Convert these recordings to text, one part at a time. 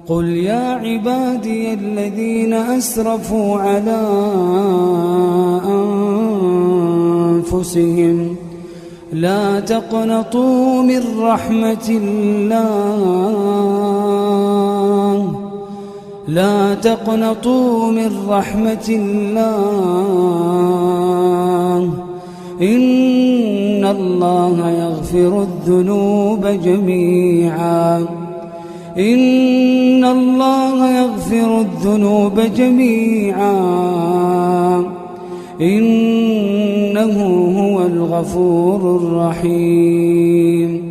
قل يا عبادي الذين أسرفوا على أنفسهم لا تقنطوا من رحمة الله إن الله يغفر الذنوب جميعا إنه هو الغفور الرحيم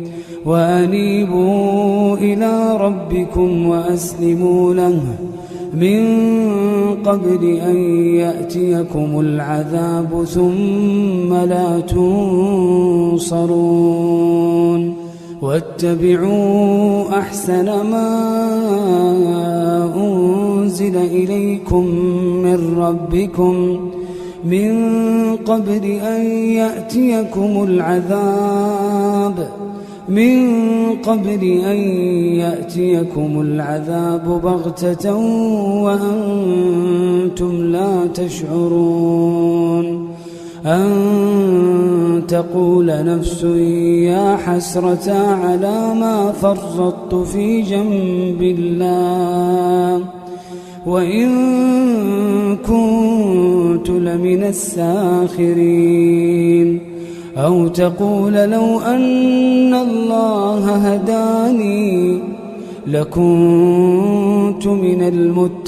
وأنيبوا إلى ربكم وأسلموا له من قبل أن يأتيكم العذاب ثم لا تنصرون واتبعوا أحسن ما أنزل إليكم من ربكم من قبل أن يأتيكم العذاب بغتة وأنتم لا تشعرون أن تقول نفس يا حسرة على ما فرطت في جنب الله وإن كنت لمن الساخرين أو تقول لو أن الله هداني لكنت من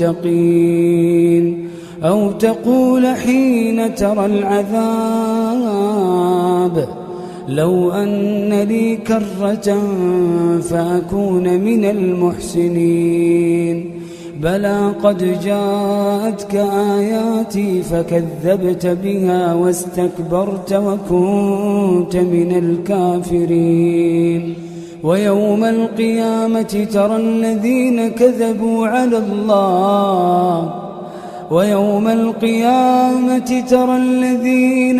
المتقين أو تقول حين ترى العذاب لو أن لي كرة فأكون من المحسنين بلى قد جاءتك آياتي فكذبت بها واستكبرت وكنت من الكافرين ويوم القيامة ترى الذين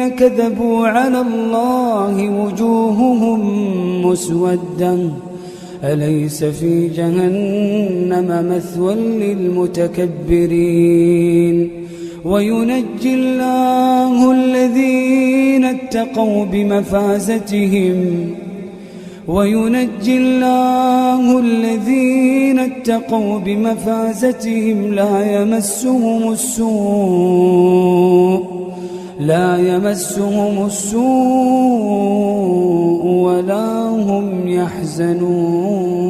كذبوا على الله وجوههم مسودة أليس في جهنم مثوى للمتكبرين وينجي الله الذين اتقوا بمفازتهم لا يمسهم السوء ولا هم يحزنون.